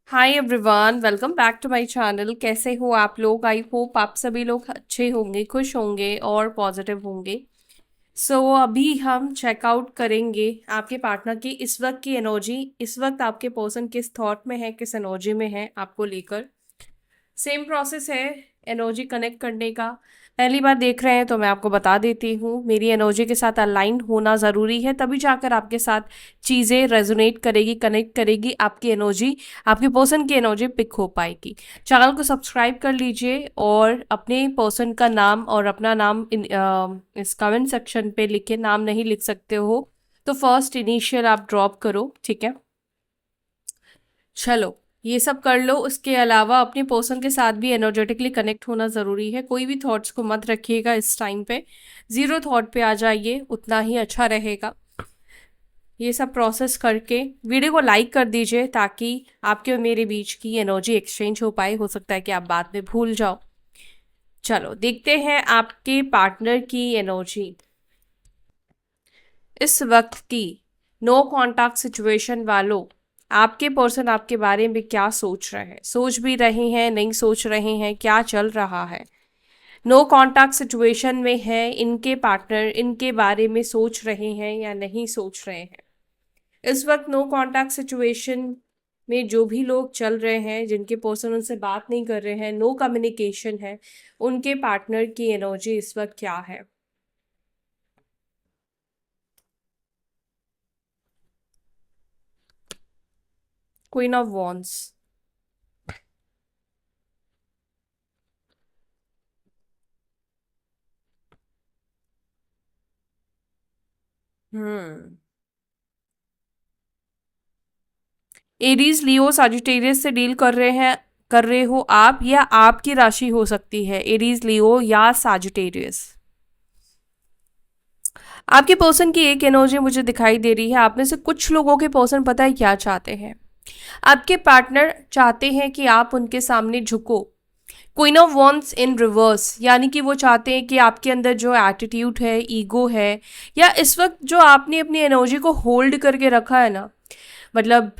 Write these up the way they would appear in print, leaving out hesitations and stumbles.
Hi everyone, welcome back to my channel. कैसे हो आप लोग? आई होप आप सभी लोग अच्छे होंगे, खुश होंगे और पॉजिटिव होंगे। अभी हम चेकआउट करेंगे आपके पार्टनर की इस वक्त की एनर्जी। इस वक्त आपके पर्सन किस थॉट में है, किस एनर्जी में है आपको लेकर। सेम प्रोसेस है एनर्जी कनेक्ट करने का। पहली बार देख रहे हैं तो मैं आपको बता देती हूँ, मेरी एनर्जी के साथ अलाइन होना ज़रूरी है, तभी जाकर आपके साथ चीज़ें रेजोनेट करेगी, कनेक्ट करेगी। आपकी एनर्जी, आपके पर्सन की एनर्जी पिक हो पाएगी। चैनल को सब्सक्राइब कर लीजिए और अपने पर्सन का नाम और अपना नाम इस कमेंट सेक्शन पे लिखे। नाम नहीं लिख सकते हो तो फर्स्ट इनिशियल आप ड्रॉप करो, ठीक है। चलो, ये सब कर लो। उसके अलावा अपने पर्सन के साथ भी एनर्जेटिकली कनेक्ट होना ज़रूरी है। कोई भी थॉट्स को मत रखिएगा इस टाइम पे। ज़ीरो थॉट पे आ जाइए, उतना ही अच्छा रहेगा। ये सब प्रोसेस करके वीडियो को लाइक कर दीजिए ताकि आपके और मेरे बीच की एनर्जी एक्सचेंज हो पाए। हो सकता है कि आप बाद में भूल जाओ। चलो देखते हैं आपके पार्टनर की एनर्जी इस वक्त की। नो कॉन्टैक्ट सिचुएशन वालों, आपके पर्सन आपके बारे में क्या सोच रहे हैं? सोच भी रहे हैं, नहीं सोच रहे हैं, क्या चल रहा है? नो कॉन्टैक्ट सिचुएशन में है, इनके पार्टनर इनके बारे में सोच रहे हैं या नहीं सोच रहे हैं? इस वक्त नो कॉन्टैक्ट सिचुएशन में जो भी लोग चल रहे हैं, जिनके पर्सन उनसे बात नहीं कर रहे हैं, नो कम्युनिकेशन है, उनके पार्टनर की एनर्जी इस वक्त क्या है? Queen of wands. Hmm. Aries, Leo, Sagittarius से डील कर रहे हैं, कर रहे हो आप, या आपकी राशि हो सकती है एरीज, लियो या साजिटेरियस। आपके पर्सन की एक एनर्जी मुझे दिखाई दे रही है। आप में से कुछ लोगों के पर्सन पता है क्या चाहते हैं? आपके पार्टनर चाहते हैं कि आप उनके सामने झुको। Queen of wands in reverse, यानी कि वो चाहते हैं कि आपके अंदर जो एटीट्यूड है, ईगो है, या इस वक्त जो आपने अपनी एनर्जी को होल्ड करके रखा है ना, मतलब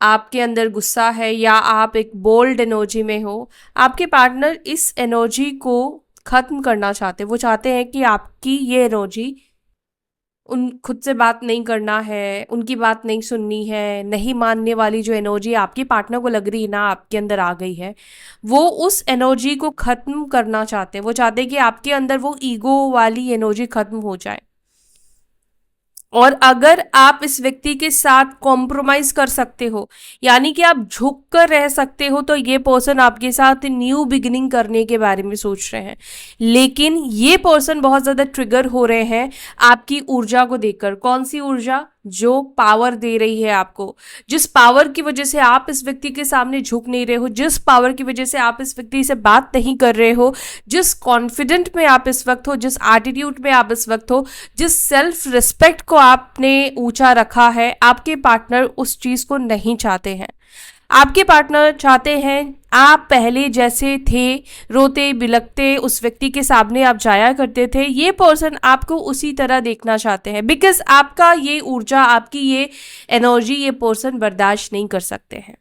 आपके अंदर गुस्सा है या आप एक बोल्ड एनर्जी में हो, आपके पार्टनर इस एनर्जी को खत्म करना चाहते हैं। वो चाहते हैं कि आपकी ये एनर्जी, उन खुद से बात नहीं करना है, उनकी बात नहीं सुननी है, नहीं मानने वाली जो एनर्जी आपके पार्टनर को लग रही है ना आपके अंदर आ गई है, वो उस एनर्जी को खत्म करना चाहते हैं। वो चाहते हैं कि आपके अंदर वो ईगो वाली एनर्जी खत्म हो जाए। और अगर आप इस व्यक्ति के साथ कॉम्प्रोमाइज कर सकते हो, यानी कि आप झुक कर रह सकते हो, तो ये पर्सन आपके साथ न्यू बिगिनिंग करने के बारे में सोच रहे हैं। लेकिन ये पर्सन बहुत ज्यादा ट्रिगर हो रहे हैं आपकी ऊर्जा को देखकर। कौन सी ऊर्जा? जो पावर दे रही है आपको, जिस पावर की वजह से आप इस व्यक्ति के सामने झुक नहीं रहे हो, जिस पावर की वजह से आप इस व्यक्ति से बात नहीं कर रहे हो, जिस कॉन्फिडेंट में आप इस वक्त हो, जिस एटीट्यूड में आप इस वक्त हो, जिस सेल्फ रिस्पेक्ट को आपने ऊंचा रखा है, आपके पार्टनर उस चीज को नहीं चाहते हैं। आपके पार्टनर चाहते हैं आप पहले जैसे थे, रोते बिलखते उस व्यक्ति के सामने आप जाया करते थे, ये पर्सन आपको उसी तरह देखना चाहते हैं। बिकॉज आपका ये ऊर्जा, आपकी ये एनर्जी ये पर्सन बर्दाश्त नहीं कर सकते हैं।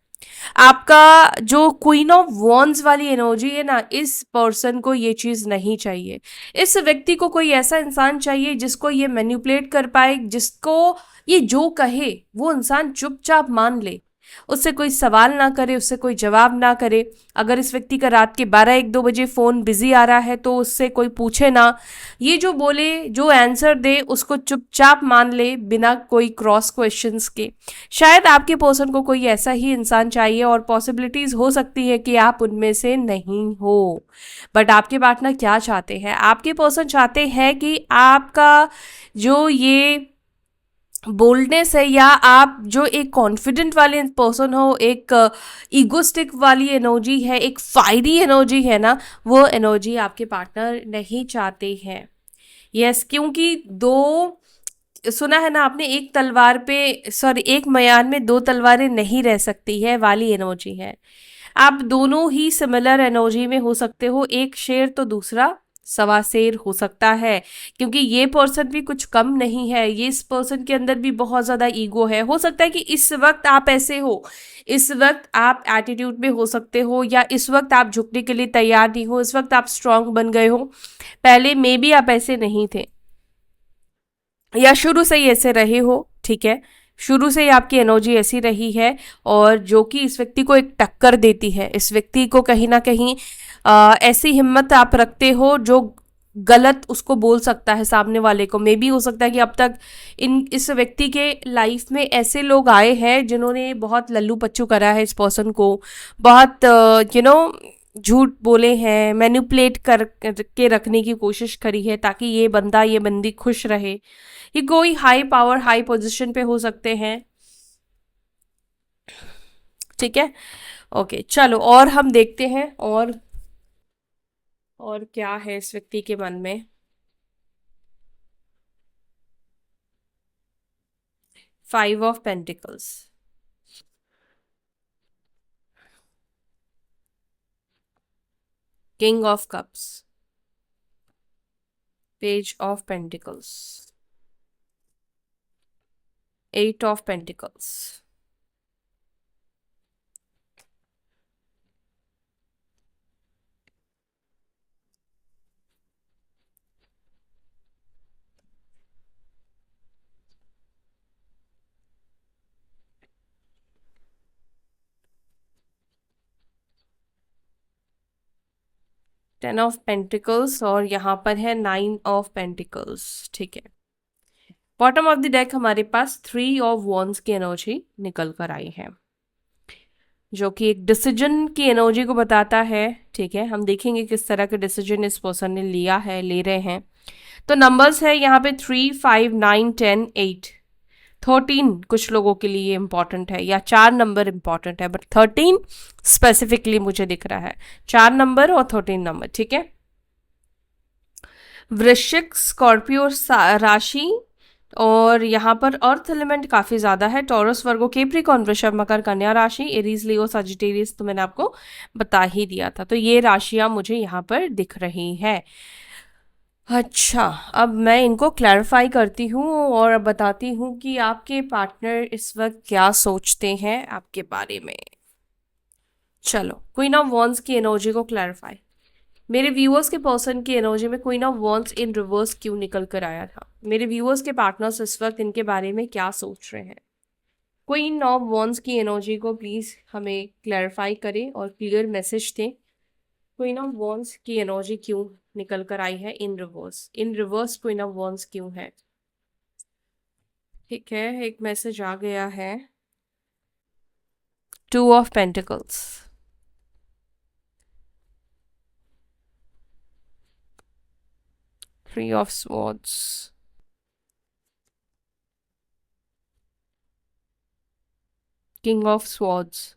आपका जो क्वीन ऑफ वॉन्ड्स वाली एनर्जी है ना, इस पर्सन को ये चीज नहीं चाहिए। इस व्यक्ति को कोई ऐसा इंसान चाहिए जिसको ये मैनिपुलेट कर पाए, जिसको ये जो कहे वो इंसान चुपचाप मान ले, उससे कोई सवाल ना करे, उससे कोई जवाब ना करे। अगर इस व्यक्ति का रात के 12-1-2 बजे फ़ोन बिजी आ रहा है तो उससे कोई पूछे ना, ये जो बोले, जो आंसर दे उसको चुपचाप मान ले बिना कोई क्रॉस क्वेश्चंस के। शायद आपके पर्सन को कोई ऐसा ही इंसान चाहिए, और पॉसिबिलिटीज हो सकती है कि आप उनमें से नहीं हो। बट आपके पार्टनर क्या चाहते हैं? आपके पर्सन चाहते हैं कि आपका जो ये बोल्डनेस है, या आप जो एक कॉन्फिडेंट वाले पर्सन हो, एक ईगोस्टिक वाली एनर्जी है, एक फायरी एनर्जी है ना, वो एनर्जी आपके पार्टनर नहीं चाहते हैं। यस, क्योंकि दो, सुना है ना आपने, एक तलवार पे, सॉरी, एक मयान में दो तलवारें नहीं रह सकती है वाली एनर्जी है। आप दोनों ही सिमिलर एनर्जी में हो सकते हो, एक शेर तो दूसरा सवासेर हो सकता है, क्योंकि ये पर्सन भी कुछ कम नहीं है, ये इस पर्सन के अंदर भी बहुत ज़्यादा ईगो है। हो सकता है कि इस वक्त आप ऐसे हो, इस वक्त आप एटीट्यूड में हो सकते हो, या इस वक्त आप झुकने के लिए तैयार नहीं हो, इस वक्त आप स्ट्रांग बन गए हो, पहले मे बी आप ऐसे नहीं थे, या शुरू से ही ऐसे रहे हो, ठीक है, शुरू से ही आपकी एनर्जी ऐसी रही है, और जो कि इस व्यक्ति को एक टक्कर देती है, इस व्यक्ति को कहीं ना कहीं ऐसी हिम्मत आप रखते हो जो गलत उसको बोल सकता है सामने वाले को। मे बी हो सकता है कि अब तक इस व्यक्ति के लाइफ में ऐसे लोग आए हैं जिन्होंने बहुत लल्लू पच्चू करा है इस पर्सन को, बहुत झूठ बोले हैं, मैनिपुलेट कर के रखने की कोशिश करी है ताकि ये बंदा ये बंदी खुश रहे। ये कोई हाई पावर हाई पोजीशन पे हो सकते हैं, ठीक है। ओके चलो, और हम देखते हैं और क्या है इस व्यक्ति के मन में। 5 of pentacles, king of cups, page of pentacles, 8 of pentacles, 10 of pentacles, और यहाँ पर है 9 ऑफ पेंटिकल्स, ठीक है। बॉटम ऑफ द डेक हमारे पास 3 ऑफ वॉन्ड्स की एनर्जी निकल कर आई है, जो कि एक डिसीजन की एनर्जी को बताता है, ठीक है। हम देखेंगे किस तरह के डिसीजन इस पर्सन ने लिया है, ले रहे हैं। तो नंबर्स है यहाँ पे 3, 5, 9, 10, 8, 13 कुछ लोगों के लिए इंपॉर्टेंट है, या 4 नंबर इंपॉर्टेंट है, बट 13 स्पेसिफिकली मुझे दिख रहा है, 4 नंबर और 13 नंबर, ठीक है। वृश्चिक, स्कॉर्पियो राशि, और यहाँ पर अर्थ एलिमेंट काफ़ी ज़्यादा है। टॉरस, वर्गो, कैप्रिकॉर्न, वृषभ, मकर, कन्या राशि, एरीज, लियो, सजिटेरियस तो मैंने आपको बता ही दिया था। तो ये राशियाँ मुझे यहाँ पर दिख रही हैं। अच्छा, अब मैं इनको क्लैरिफाई करती हूँ और बताती हूँ कि आपके पार्टनर इस वक्त क्या सोचते हैं आपके बारे में। चलो, क्वीन ऑफ वॉन्ड्स की एनर्जी को क्लैरिफाई। मेरे व्यूअर्स के पर्सन की एनर्जी में queen of wands in reverse क्यों निकल कर आया था? मेरे व्यूअर्स के पार्टनर्स इस वक्त इनके बारे में क्या सोच रहे हैं? क्वीन ऑफ वॉन्ड्स की एनर्जी को प्लीज हमें क्लैरिफाई करें और क्लियर मैसेज दें। क्वीन ऑफ वॉन्ड्स की एनर्जी क्यों निकल कर आई है in reverse? In reverse queen of wands क्यों है? ठीक है, एक मैसेज आ गया है, 2 of pentacles, 3 of swords, king of swords.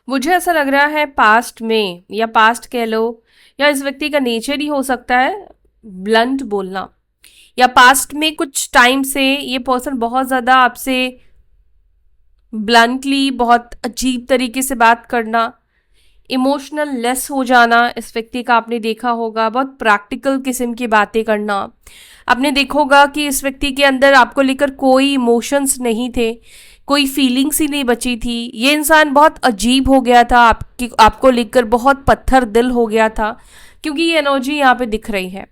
मुझे ऐसा लग रहा है पास्ट में, या पास्ट कह लो, या इस व्यक्ति का नेचर ही हो सकता है ब्लंट बोलना, या पास्ट में कुछ टाइम से ये पर्सन बहुत ज़्यादा आपसे ब्लंटली, बहुत अजीब तरीके से बात करना, इमोशनल लेस हो जाना इस व्यक्ति का आपने देखा होगा, बहुत प्रैक्टिकल किस्म की बातें करना। आपने देखा होगा कि इस व्यक्ति के अंदर आपको लेकर कोई इमोशंस नहीं थे, कोई फीलिंग्स ही नहीं बची थी। ये इंसान बहुत अजीब हो गया था, आपको लेकर बहुत पत्थर दिल हो गया था, क्योंकि ये एनर्जी यहाँ पे दिख रही है।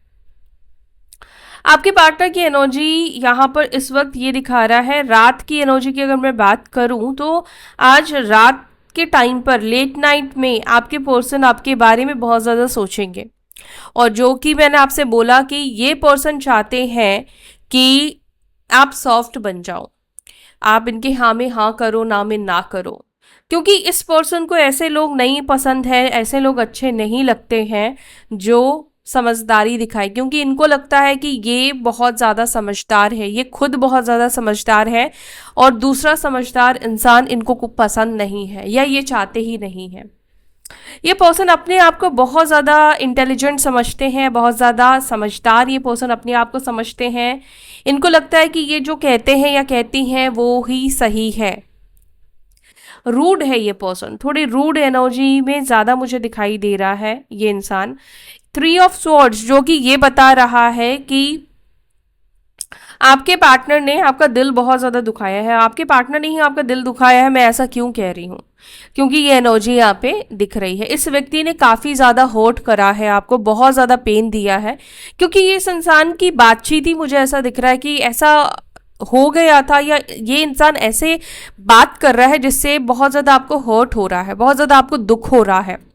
आपके पार्टनर की एनर्जी यहाँ पर इस वक्त ये दिखा रहा है, रात की एनर्जी की अगर मैं बात करूँ तो आज रात के टाइम पर, लेट नाइट में, आपके पर्सन आपके बारे में बहुत ज़्यादा सोचेंगे। और जो कि मैंने आपसे बोला कि ये पर्सन चाहते हैं कि आप सॉफ्ट बन जाओ, आप इनके हाँ में हाँ करो, ना में ना करो, क्योंकि इस पर्सन को ऐसे लोग नहीं पसंद है, ऐसे लोग अच्छे नहीं लगते हैं जो समझदारी दिखाए, क्योंकि इनको लगता है कि ये बहुत ज़्यादा समझदार है, ये खुद बहुत ज़्यादा समझदार है, और दूसरा समझदार इंसान इनको पसंद नहीं है, या ये चाहते ही नहीं है। ये पर्सन अपने आप को बहुत ज़्यादा इंटेलिजेंट समझते हैं, बहुत ज़्यादा समझदार ये पर्सन अपने आप को समझते हैं। इनको लगता है कि ये जो कहते हैं या कहती हैं वो ही सही है। रूड है ये पर्सन, थोड़ी रूड एनर्जी में ज़्यादा मुझे दिखाई दे रहा है ये इंसान। 3 ऑफ स्वॉर्ड्स जो कि ये बता रहा है कि आपके पार्टनर ने आपका दिल बहुत ज़्यादा दुखाया है। आपके पार्टनर ने ही आपका दिल दुखाया है, मैं ऐसा क्यों कह रही हूँ, क्योंकि ये एनर्जी यहाँ पे दिख रही है। इस व्यक्ति ने काफ़ी ज़्यादा हर्ट करा है आपको, बहुत ज़्यादा पेन दिया है, क्योंकि ये इस इंसान की बातचीत ही मुझे ऐसा दिख रहा है कि ऐसा हो गया था, या ये इंसान ऐसे बात कर रहा है जिससे बहुत ज़्यादा आपको हर्ट हो रहा है, बहुत ज़्यादा आपको दुख हो रहा है।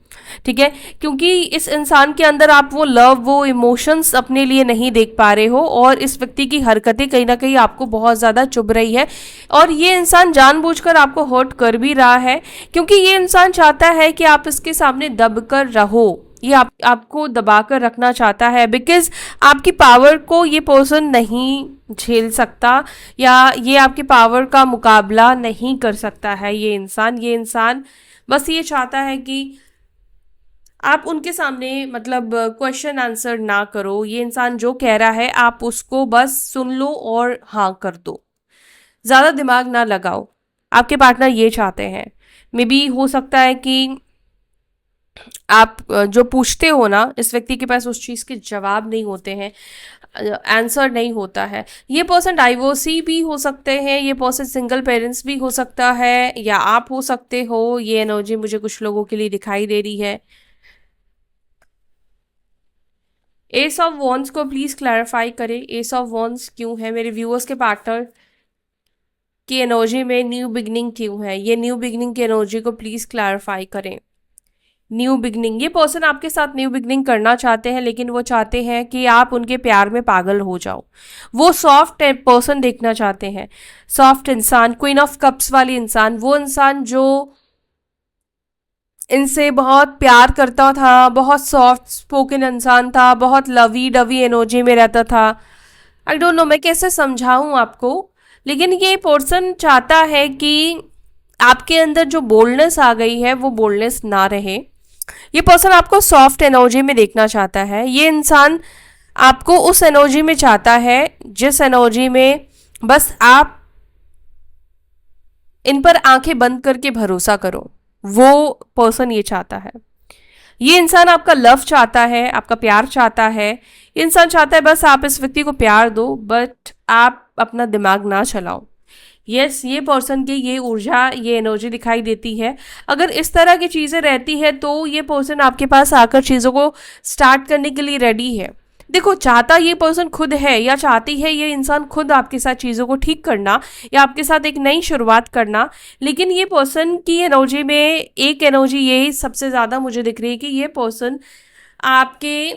ठीक है, क्योंकि इस इंसान के अंदर आप वो लव, वो इमोशंस अपने लिए नहीं देख पा रहे हो, और इस व्यक्ति की हरकतें कहीं ना कहीं आपको बहुत ज़्यादा चुभ रही है, और ये इंसान जानबूझकर आपको हर्ट कर भी रहा है, क्योंकि ये इंसान चाहता है कि आप इसके सामने दबकर रहो, ये आपको दबाकर रखना चाहता है, बिकॉज आपकी पावर को ये पर्सन नहीं झेल सकता, या ये आपकी पावर का मुकाबला नहीं कर सकता है। ये इंसान बस ये चाहता है कि आप उनके सामने मतलब क्वेश्चन आंसर ना करो। ये इंसान जो कह रहा है आप उसको बस सुन लो और हाँ कर दो, ज़्यादा दिमाग ना लगाओ। आपके पार्टनर ये चाहते हैं। मे बी हो सकता है कि आप जो पूछते हो ना, इस व्यक्ति के पास उस चीज़ के जवाब नहीं होते हैं, आंसर नहीं होता है। ये पर्सन डाइवोर्सी भी हो सकते हैं, ये पर्सन सिंगल पेरेंट्स भी हो सकता है, या आप हो सकते हो। ये एनर्जी मुझे कुछ लोगों के लिए दिखाई दे रही है। एस ऑफ वॉन्ड्स को प्लीज क्लैरिफाई करें, एस ऑफ वॉन्ड्स क्यों है मेरे व्यूअर्स के पार्टनर की एनर्जी में, न्यू बिगनिंग क्यों है, ये न्यू बिगनिंग की एनर्जी को प्लीज क्लैरिफाई करें। न्यू बिगनिंग, ये पर्सन आपके साथ न्यू बिगनिंग करना चाहते हैं, लेकिन वो चाहते हैं कि आप उनके प्यार में पागल हो जाओ। वो सॉफ्ट पर्सन देखना चाहते हैं, सॉफ्ट इंसान, क्वीन ऑफ कप्स वाली इंसान, वो इंसान जो इनसे बहुत प्यार करता था, बहुत सॉफ्ट स्पोकन इंसान था, बहुत लवी डवी एनर्जी में रहता था। आई डोंट नो मैं कैसे समझाऊं आपको, लेकिन ये पर्सन चाहता है कि आपके अंदर जो बोल्डनेस आ गई है वो बोल्डनेस ना रहे। ये पर्सन आपको सॉफ्ट एनर्जी में देखना चाहता है। ये इंसान आपको उस एनर्जी में चाहता है जिस एनर्जी में बस आप इन पर आंखें बंद करके भरोसा करो, वो पर्सन ये चाहता है। ये इंसान आपका लव चाहता है, आपका प्यार चाहता है। ये इंसान चाहता है बस आप इस व्यक्ति को प्यार दो, बट आप अपना दिमाग ना चलाओ। यस, ये पर्सन की ये ऊर्जा, ये एनर्जी दिखाई देती है। अगर इस तरह की चीज़ें रहती है तो ये पर्सन आपके पास आकर चीज़ों को स्टार्ट करने के लिए रेडी है। देखो, चाहता ये पर्सन खुद है, या चाहती है ये इंसान खुद आपके साथ चीज़ों को ठीक करना, या आपके साथ एक नई शुरुआत करना, लेकिन ये पर्सन की एनर्जी में एक एनर्जी यही सबसे ज़्यादा मुझे दिख रही है कि ये पर्सन आपके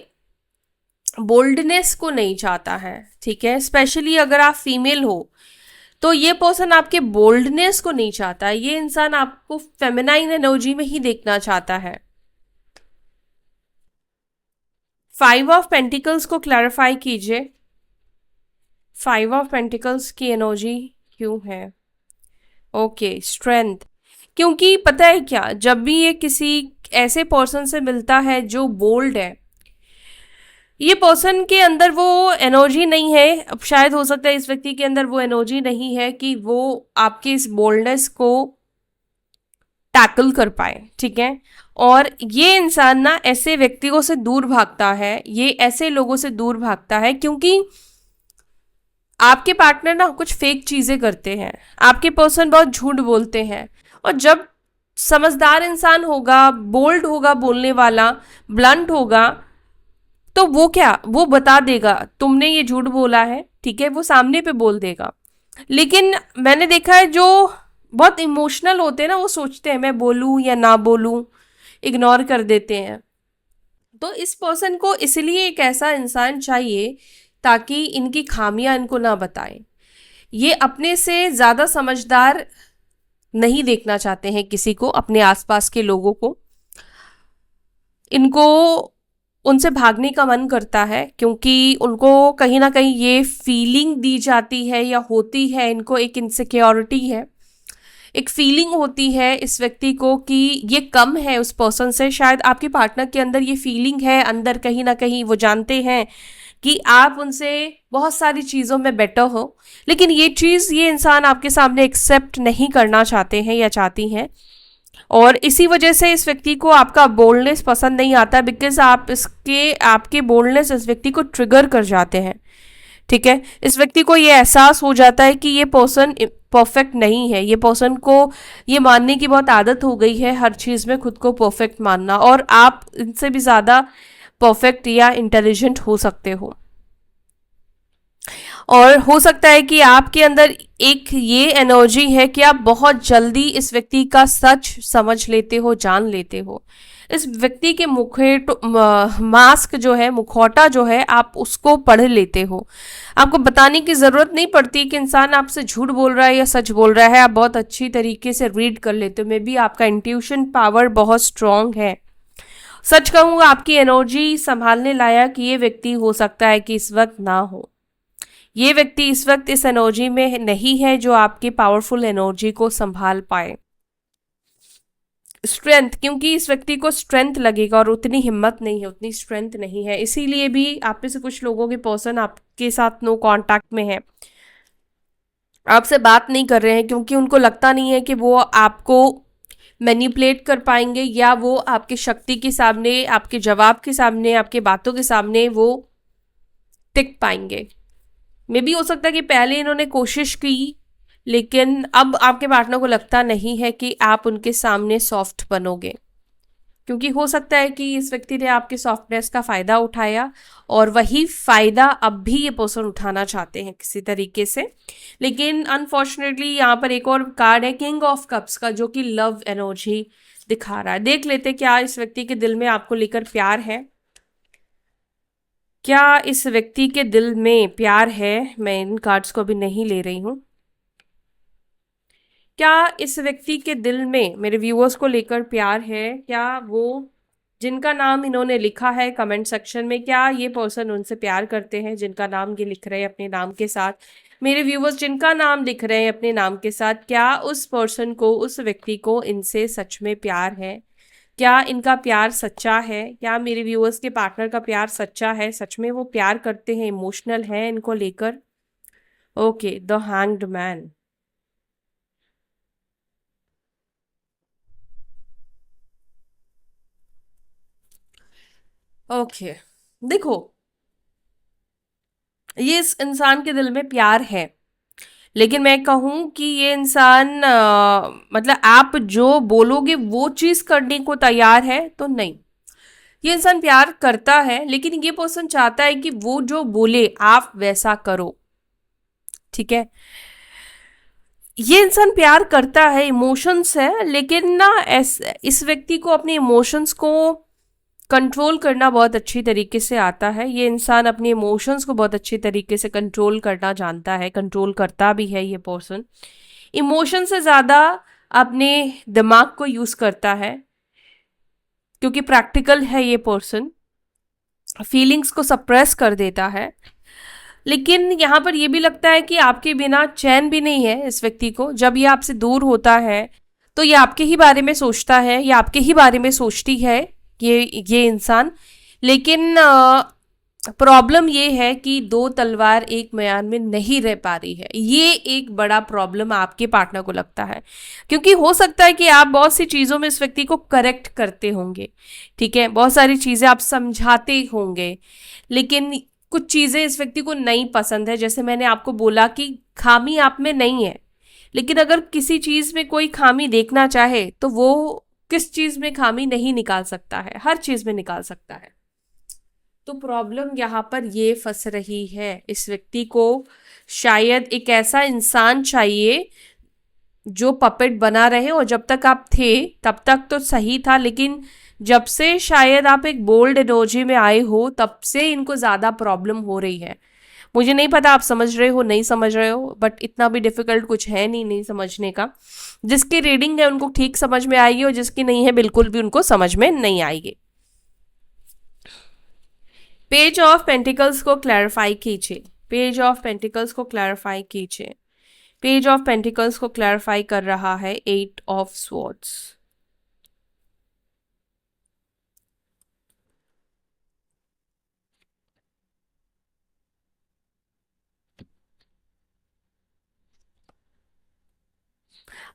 बोल्डनेस को नहीं चाहता है। ठीक है, स्पेशली अगर आप फीमेल हो तो ये पर्सन आपके बोल्डनेस को नहीं चाहता। ये इंसान आपको फेमिनाइन एनर्जी में ही देखना चाहता है। 5 ऑफ पेंटिकल्स को क्लैरिफाई कीजिए। 5 ऑफ पेंटिकल्स की एनर्जी क्यों है? Okay, strength. क्योंकि पता है क्या, जब भी ये किसी ऐसे पर्सन से मिलता है जो बोल्ड है, ये पर्सन के अंदर वो एनर्जी नहीं है। अब शायद हो सकता है इस व्यक्ति के अंदर वो एनर्जी नहीं है कि वो आपके इस बोल्डनेस को टैकल कर पाए। ठीक है, और ये इंसान ना ऐसे व्यक्तियों से दूर भागता है, ये ऐसे लोगों से दूर भागता है, क्योंकि आपके पार्टनर ना कुछ फेक चीज़ें करते हैं, आपके पर्सन बहुत झूठ बोलते हैं, और जब समझदार इंसान होगा, बोल्ड होगा बोलने वाला, ब्लंट होगा, तो वो क्या, वो बता देगा तुमने ये झूठ बोला है। ठीक है, वो सामने पे बोल देगा। लेकिन मैंने देखा है जो बहुत इमोशनल होते हैं ना, वो सोचते हैं मैं बोलूं या ना बोलूं, इग्नोर कर देते हैं। तो इस पर्सन को इसलिए एक ऐसा इंसान चाहिए ताकि इनकी खामियां इनको ना बताए। ये अपने से ज़्यादा समझदार नहीं देखना चाहते हैं किसी को, अपने आसपास के लोगों को। इनको उनसे भागने का मन करता है, क्योंकि उनको कहीं ना कहीं ये फीलिंग दी जाती है या होती है, इनको एक इनसिक्योरिटी है, एक फीलिंग होती है इस व्यक्ति को कि ये कम है उस पर्सन से। शायद आपके पार्टनर के अंदर ये फीलिंग है, अंदर कहीं ना कहीं वो जानते हैं कि आप उनसे बहुत सारी चीज़ों में बेटर हो, लेकिन ये चीज़ ये इंसान आपके सामने एक्सेप्ट नहीं करना चाहते हैं या चाहती हैं, और इसी वजह से इस व्यक्ति को आपका बोल्डनेस पसंद नहीं आता, बिकॉज आपके बोल्डनेस इस व्यक्ति को ट्रिगर कर जाते हैं। ठीक है, इस व्यक्ति को ये एहसास हो जाता है कि ये पर्सन परफेक्ट नहीं है, ये पर्सन को ये मानने की बहुत आदत हो गई है, हर चीज़ में खुद को परफेक्ट मानना, और आप इनसे भी ज़्यादा परफेक्ट या इंटेलिजेंट हो सकते हो। और हो सकता है कि आपके अंदर एक ये एनर्जी है कि आप बहुत जल्दी इस व्यक्ति का सच समझ लेते हो, जान लेते हो। इस व्यक्ति के मास्क जो है, मुखौटा जो है, आप उसको पढ़ लेते हो। आपको बताने की ज़रूरत नहीं पड़ती कि इंसान आपसे झूठ बोल रहा है या सच बोल रहा है, आप बहुत अच्छी तरीके से रीड कर लेते हो। मे बी आपका इंट्यूशन पावर बहुत स्ट्रांग है। सच कहूँगा, आपकी एनर्जी संभालने लायक ये व्यक्ति हो सकता है कि इस वक्त ना हो। ये व्यक्ति इस वक्त इस एनर्जी में नहीं है जो आपकी पावरफुल एनर्जी को संभाल पाए। स्ट्रेंथ, क्योंकि इस व्यक्ति को स्ट्रेंथ लगेगा और उतनी हिम्मत नहीं है, उतनी स्ट्रेंथ नहीं है, इसीलिए भी आप में से कुछ लोगों के पर्सन आपके साथ नो कांटेक्ट में है, आपसे बात नहीं कर रहे हैं, क्योंकि उनको लगता नहीं है कि वो आपको मैनिपुलेट कर पाएंगे, या वो आपकी शक्ति के सामने, आपके जवाब के सामने, आपके बातों के सामने वो टिक पाएंगे। मे भी हो सकता है कि पहले इन्होंने कोशिश की, लेकिन अब आपके पार्टनर को लगता नहीं है कि आप उनके सामने सॉफ्ट बनोगे, क्योंकि हो सकता है कि इस व्यक्ति ने आपके सॉफ्टनेस का फ़ायदा उठाया, और वही फ़ायदा अब भी ये पर्सन उठाना चाहते हैं किसी तरीके से। लेकिन अनफॉर्चुनेटली यहाँ पर एक और कार्ड है, किंग ऑफ कप्स का, जो कि लव एनर्जी दिखा रहा है। देख लेते क्या इस व्यक्ति के दिल में आपको लेकर प्यार है। क्या इस व्यक्ति के दिल में प्यार है? मैं इन कार्ड्स को अभी नहीं ले रही हूँ। क्या इस व्यक्ति के दिल में मेरे व्यूअर्स को लेकर प्यार है? क्या वो जिनका नाम इन्होंने लिखा है कमेंट सेक्शन में, क्या ये पर्सन उनसे प्यार करते हैं? जिनका नाम ये लिख रहे हैं अपने नाम के साथ, मेरे व्यूअर्स जिनका नाम लिख रहे हैं अपने नाम के साथ, क्या उस पर्सन को, उस व्यक्ति को इनसे सच में प्यार है? क्या इनका प्यार सच्चा है? क्या मेरे व्यूअर्स के पार्टनर का प्यार सच्चा है? सच में वो प्यार करते हैं, इमोशनल है इनको लेकर? Okay, the hanged man. Okay, देखो, ये इस इंसान के दिल में प्यार है, लेकिन मैं कहूँ कि ये इंसान मतलब आप जो बोलोगे वो चीज़ करने को तैयार है तो नहीं। ये इंसान प्यार करता है, लेकिन ये पर्सन चाहता है कि वो जो बोले आप वैसा करो। ठीक है, ये इंसान प्यार करता है, इमोशंस है, लेकिन ना इस व्यक्ति को अपने इमोशंस को कंट्रोल करना बहुत अच्छी तरीके से आता है। ये इंसान अपने इमोशंस को बहुत अच्छी तरीके से कंट्रोल करना जानता है, कंट्रोल करता भी है ये पर्सन। इमोशन से ज़्यादा अपने दिमाग को यूज़ करता है, क्योंकि प्रैक्टिकल है ये पर्सन, फीलिंग्स को सप्रेस कर देता है। लेकिन यहाँ पर ये भी लगता है कि आपके बिना चैन भी नहीं है इस व्यक्ति को। जब ये आपसे दूर होता है तो ये आपके ही बारे में सोचता है, या आपके ही बारे में सोचती है ये इंसान। लेकिन प्रॉब्लम ये है कि दो तलवार एक म्यान में नहीं रह पा रही है। ये एक बड़ा प्रॉब्लम आपके पार्टनर को लगता है, क्योंकि हो सकता है कि आप बहुत सी चीज़ों में इस व्यक्ति को करेक्ट करते होंगे, ठीक है, बहुत सारी चीज़ें आप समझाते होंगे, लेकिन कुछ चीज़ें इस व्यक्ति को नहीं पसंद है। जैसे मैंने आपको बोला कि खामी आप में नहीं है, लेकिन अगर किसी चीज़ में कोई खामी देखना चाहे तो वो किस चीज़ में खामी नहीं निकाल सकता है, हर चीज़ में निकाल सकता है। तो प्रॉब्लम यहाँ पर ये फंस रही है, इस व्यक्ति को शायद एक ऐसा इंसान चाहिए जो पपेट बना रहे, और जब तक आप थे तब तक तो सही था, लेकिन जब से शायद आप एक बोल्ड एनर्जी में आए हो तब से इनको ज़्यादा प्रॉब्लम हो रही है। मुझे नहीं पता आप समझ रहे हो नहीं समझ रहे हो, बट इतना भी डिफिकल्ट कुछ है नहीं समझने का। जिसकी रीडिंग है उनको ठीक समझ में आएगी, और जिसकी नहीं है बिल्कुल भी उनको समझ में नहीं आएगी। पेज ऑफ पेंटिकल्स को क्लैरिफाई कीजिए, पेज ऑफ पेंटिकल्स को क्लैरिफाई कीजिए। पेज ऑफ पेंटिकल्स को क्लैरिफाई कर रहा है एट ऑफ स्वॉर्ड्स।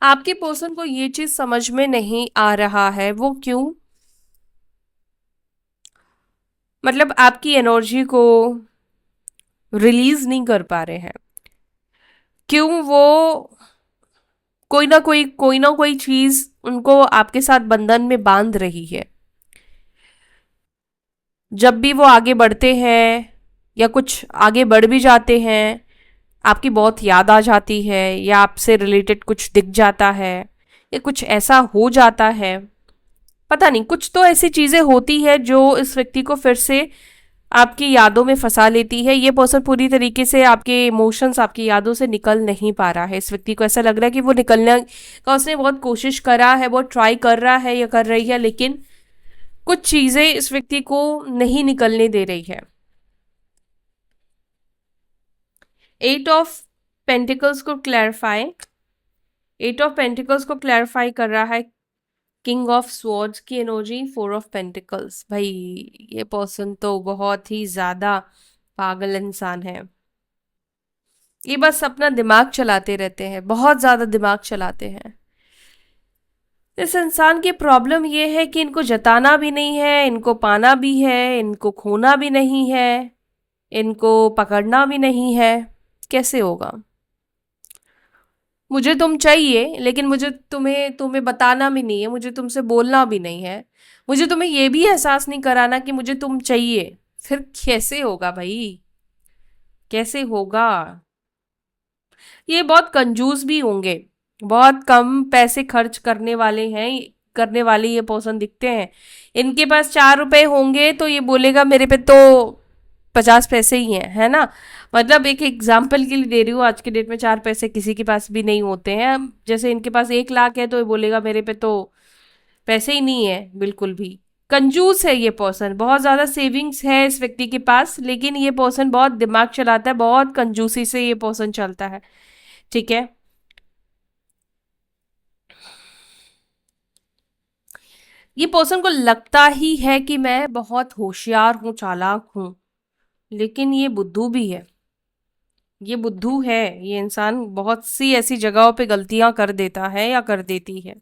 आपके पर्सन को ये चीज समझ में नहीं आ रहा है, वो क्यों? मतलब आपकी एनर्जी को रिलीज नहीं कर पा रहे हैं। क्यों? वो कोई ना कोई चीज उनको आपके साथ बंधन में बांध रही है। जब भी वो आगे बढ़ते हैं या कुछ आगे बढ़ भी जाते हैं, आपकी बहुत याद आ जाती है, या आपसे रिलेटेड कुछ दिख जाता है, या कुछ ऐसा हो जाता है। पता नहीं, कुछ तो ऐसी चीजें होती है जो इस व्यक्ति को फिर से आपकी यादों में फंसा लेती है। ये पर्सन पूरी तरीके से आपके इमोशंस, आपकी यादों से निकल नहीं पा रहा है। इस व्यक्ति को ऐसा लग रहा है कि वो निकलने का उसने बहुत कोशिश करा है, बहुत ट्राई कर रहा है या कर रही है, लेकिन कुछ चीजें इस व्यक्ति को नहीं निकलने दे रही है। 8 ऑफ पेंटिकल्स को क्लैरिफाई, 8 ऑफ पेंटिकल्स को क्लैरिफाई कर रहा है किंग ऑफ स्वॉर्ड्स की एनर्जी, 4 ऑफ पेंटिकल्स। भाई ये पर्सन तो बहुत ही ज्यादा पागल इंसान है। ये बस अपना दिमाग चलाते रहते हैं, बहुत ज्यादा दिमाग चलाते हैं। इस इंसान की प्रॉब्लम ये है कि इनको जताना भी नहीं है, इनको पाना भी है, इनको खोना भी नहीं है, इनको पकड़ना भी नहीं है। कैसे होगा? मुझे तुम चाहिए, लेकिन मुझे तुम्हें तुम्हें बताना भी नहीं है, मुझे तुमसे बोलना भी नहीं है, मुझे तुम्हें ये भी एहसास नहीं कराना कि मुझे तुम चाहिए। फिर कैसे होगा भाई? कैसे होगा? ये बहुत कंजूस भी होंगे, बहुत कम पैसे खर्च करने वाले हैं, करने वाले ये पर्सन दिखते हैं। इनके पास 4 रुपए होंगे तो ये बोलेगा मेरे पे तो 50 पैसे ही हैं, है ना। मतलब एक एग्जाम्पल के लिए दे रही हूँ, आज के डेट में 4 पैसे किसी के पास भी नहीं होते हैं। जैसे इनके पास 1 लाख है तो ये बोलेगा मेरे पे तो पैसे ही नहीं है बिल्कुल भी। कंजूस है ये पर्सन, बहुत ज्यादा सेविंग्स है इस व्यक्ति के पास, लेकिन ये पर्सन बहुत दिमाग चलाता है, बहुत कंजूसी से ये पर्सन चलता है। ठीक है। ये पर्सन को लगता ही है कि मैं बहुत होशियार हूँ, चालाक हूँ, लेकिन ये बुद्धू भी है। ये बुद्धू है, ये इंसान बहुत सी ऐसी जगहों पे गलतियां कर देता है या कर देती है।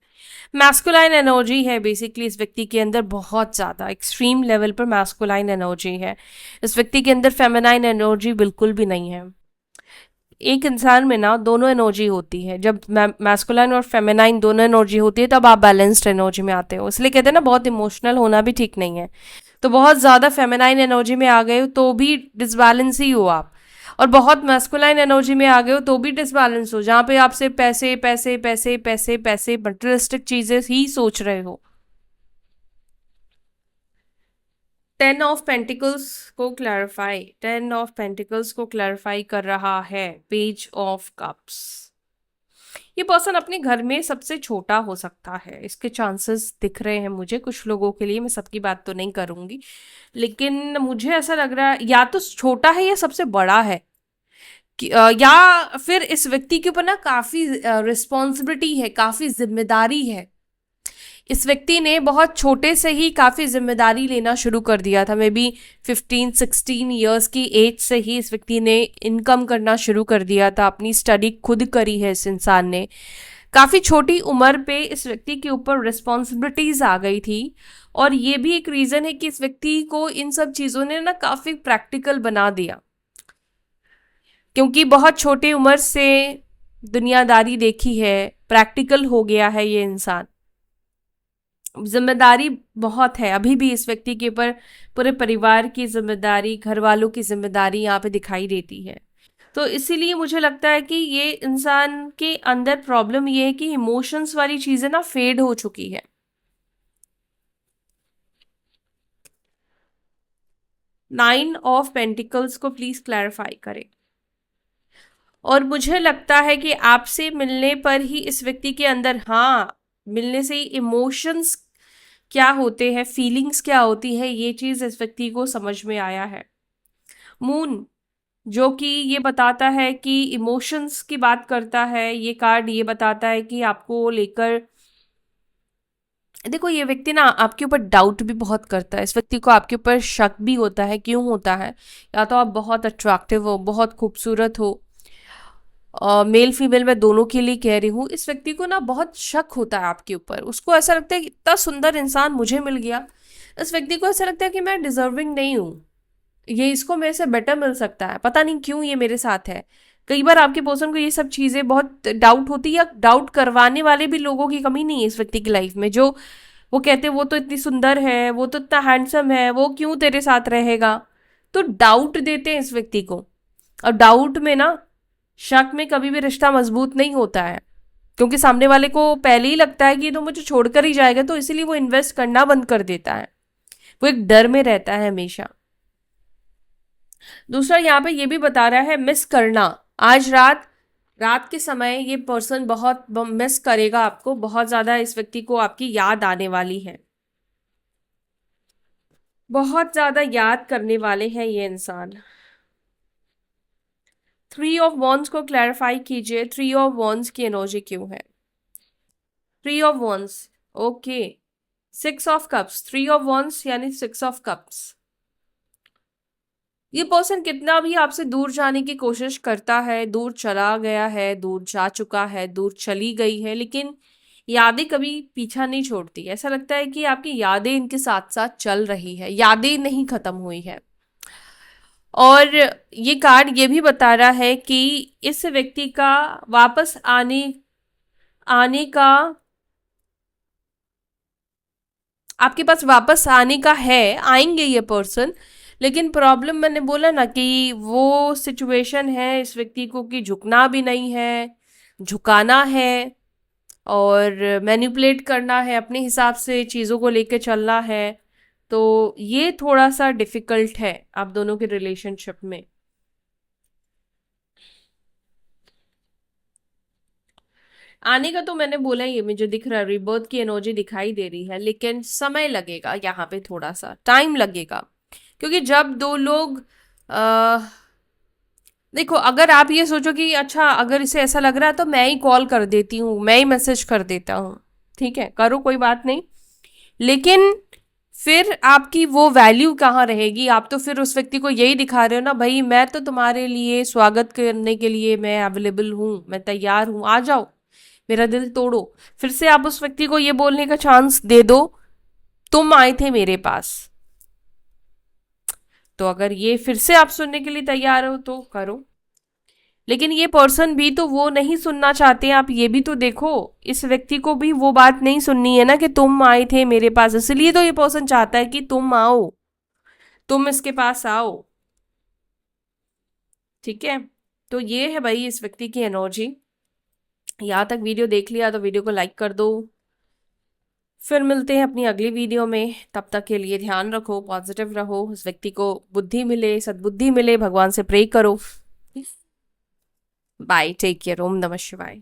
मैस्कुलाइन एनर्जी है बेसिकली इस व्यक्ति के अंदर, बहुत ज़्यादा एक्सट्रीम लेवल पर मैस्कुलाइन एनर्जी है इस व्यक्ति के अंदर। फेमिनाइन एनर्जी बिल्कुल भी नहीं है। एक इंसान में ना दोनों एनर्जी होती है, जब मैस्कुलाइन और फेमिनाइन दोनों एनर्जी होती है तब आप बैलेंस्ड एनर्जी में आते हो। इसलिए कहते हैं ना, बहुत इमोशनल होना भी ठीक नहीं है। तो बहुत ज़्यादा फेमिनाइन एनर्जी में आ गए हो तो भी डिसबैलेंस ही हो आप, और बहुत मैस्कुलाइन एनर्जी में आ गए हो तो भी डिसबैलेंस हो, जहाँ पे आप सिर्फ पैसे पैसे पैसे पैसे पैसे मटेरियलिस्टिक चीज़ें ही सोच रहे हो। 10 ऑफ पेंटिकल्स को क्लैरिफाई, 10 ऑफ पेंटिकल्स को क्लैरिफाई कर रहा है पेज ऑफ कप्स। ये पर्सन अपने घर में सबसे छोटा हो सकता है, इसके चांसेस दिख रहे हैं मुझे कुछ लोगों के लिए। मैं सबकी बात तो नहीं करूंगी, लेकिन मुझे ऐसा लग रहा है या तो छोटा है या सबसे बड़ा है या फिर इस व्यक्ति के ऊपर ना काफी रिस्पॉन्सिबिलिटी है, काफी जिम्मेदारी है। इस व्यक्ति ने बहुत छोटे से ही काफी जिम्मेदारी लेना शुरू कर दिया था। मे बी 15-16 ईयर्स की एज से ही इस व्यक्ति ने इनकम करना शुरू कर दिया था, अपनी स्टडी खुद करी है इस इंसान ने। काफी छोटी उम्र पे इस व्यक्ति के ऊपर रिस्पॉन्सिबिलिटीज आ गई थी, और ये भी एक रीजन है कि इस व्यक्ति को इन सब चीजों ने ना काफी प्रैक्टिकल बना दिया, क्योंकि बहुत छोटी उम्र से दुनियादारी देखी है, प्रैक्टिकल हो गया है ये इंसान। जिम्मेदारी बहुत है अभी भी इस व्यक्ति के ऊपर, पूरे परिवार की जिम्मेदारी, घर वालों की जिम्मेदारी यहाँ पे दिखाई देती है। तो इसीलिए मुझे लगता है कि ये इंसान के अंदर प्रॉब्लम ये है कि इमोशंस वाली चीजें ना फेड हो चुकी है। 9 ऑफ पेंटिकल्स को प्लीज क्लैरिफाई करें। और मुझे लगता है कि आपसे मिलने पर ही इस व्यक्ति के अंदर, हाँ, मिलने से ही इमोशंस क्या होते हैं, फीलिंग्स क्या होती है, ये चीज इस व्यक्ति को समझ में आया है। मून, जो कि ये बताता है कि इमोशंस की बात करता है, ये कार्ड ये बताता है कि आपको लेकर, देखो ये व्यक्ति ना आपके ऊपर डाउट भी बहुत करता है। इस व्यक्ति को आपके ऊपर शक भी होता है। क्यों होता है? या तो आप बहुत अट्रैक्टिव हो, बहुत खूबसूरत हो, मेल फीमेल मैं दोनों के लिए कह रही हूँ, इस व्यक्ति को ना बहुत शक होता है आपके ऊपर। उसको ऐसा लगता है कि इतना सुंदर इंसान मुझे मिल गया। इस व्यक्ति को ऐसा लगता है कि मैं डिजर्विंग नहीं हूँ, ये इसको मेरे से बेटर मिल सकता है, पता नहीं क्यों ये मेरे साथ है। कई बार आपके पर्सन को ये सब चीज़ें बहुत डाउट होती है, या डाउट करवाने वाले भी लोगों की कमी नहीं है इस व्यक्ति की लाइफ में, जो वो कहते हैं वो तो इतनी सुंदर है, वो तो इतना हैंडसम है, वो क्यों तेरे साथ रहेगा। तो डाउट देते हैं इस व्यक्ति को। और डाउट में ना, शक में कभी भी रिश्ता मजबूत नहीं होता है, क्योंकि सामने वाले को पहले ही लगता है कि ये तो मुझे छोड़कर ही जाएगा, तो इसीलिए वो इन्वेस्ट करना बंद कर देता है। वो एक डर में रहता है हमेशा। दूसरा यहाँ पे ये भी बता रहा है मिस करना। आज रात रात के समय ये पर्सन बहुत मिस करेगा आपको, बहुत ज्यादा इस व्यक्ति को आपकी याद आने वाली है, बहुत ज्यादा याद करने वाले हैं ये इंसान। 3 ऑफ वॉन्ड्स को क्लैरिफाई कीजिए, 3 ऑफ वॉन्ड्स की एनर्जी क्यों है। 3 of wands, okay. 6 of cups, 3 of wands यानी 6 ऑफ कप्स। ये पर्सन कितना भी आपसे दूर जाने की कोशिश करता है, दूर चला गया है, दूर जा चुका है, दूर चली गई है, लेकिन यादें कभी पीछा नहीं छोड़ती। ऐसा लगता है कि आपकी यादें इनके साथ साथ चल रही है, यादें नहीं खत्म हुई है। और ये कार्ड ये भी बता रहा है कि इस व्यक्ति का वापस आने आने का, आपके पास वापस आने का है, आएंगे ये पर्सन। लेकिन प्रॉब्लम मैंने बोला ना कि वो सिचुएशन है इस व्यक्ति को कि झुकना भी नहीं है, झुकाना है, और मैनिपुलेट करना है, अपने हिसाब से चीज़ों को लेके चलना है। तो ये थोड़ा सा डिफिकल्ट है आप दोनों के रिलेशनशिप में। आने का तो मैंने बोला ही है, मुझे दिख रहा है, रिबर्थ की एनर्जी दिखाई दे रही है, लेकिन समय लगेगा, यहाँ पे थोड़ा सा टाइम लगेगा। क्योंकि जब दो लोग आ, देखो, अगर आप ये सोचो कि अच्छा अगर इसे ऐसा लग रहा है तो मैं ही कॉल कर देती हूँ, मैं ही मैसेज कर देता हूँ, ठीक है करो, कोई बात नहीं। लेकिन फिर आपकी वो वैल्यू कहाँ रहेगी। आप तो फिर उस व्यक्ति को यही दिखा रहे हो ना, भाई मैं तो तुम्हारे लिए स्वागत करने के लिए मैं अवेलेबल हूँ, मैं तैयार हूँ, आ जाओ, मेरा दिल तोड़ो। फिर से आप उस व्यक्ति को ये बोलने का चांस दे दो, तुम आए थे मेरे पास। तो अगर ये फिर से आप सुनने के लिए तैयार हो तो करो। लेकिन ये पर्सन भी तो वो नहीं सुनना चाहते हैं, आप ये भी तो देखो। इस व्यक्ति को भी वो बात नहीं सुननी है ना कि तुम आए थे मेरे पास, इसलिए तो ये पर्सन चाहता है कि तुम आओ, तुम इसके पास आओ। ठीक है, तो ये है भाई इस व्यक्ति की एनर्जी। यहाँ तक वीडियो देख लिया तो वीडियो को लाइक कर दो। फिर मिलते हैं अपनी अगली वीडियो में, तब तक के लिए ध्यान रखो, पॉजिटिव रहो, इस व्यक्ति को बुद्धि मिले, सद्बुद्धि मिले, भगवान से प्रे करो। बाय, टेक केयर, ओम नमः शिवाय।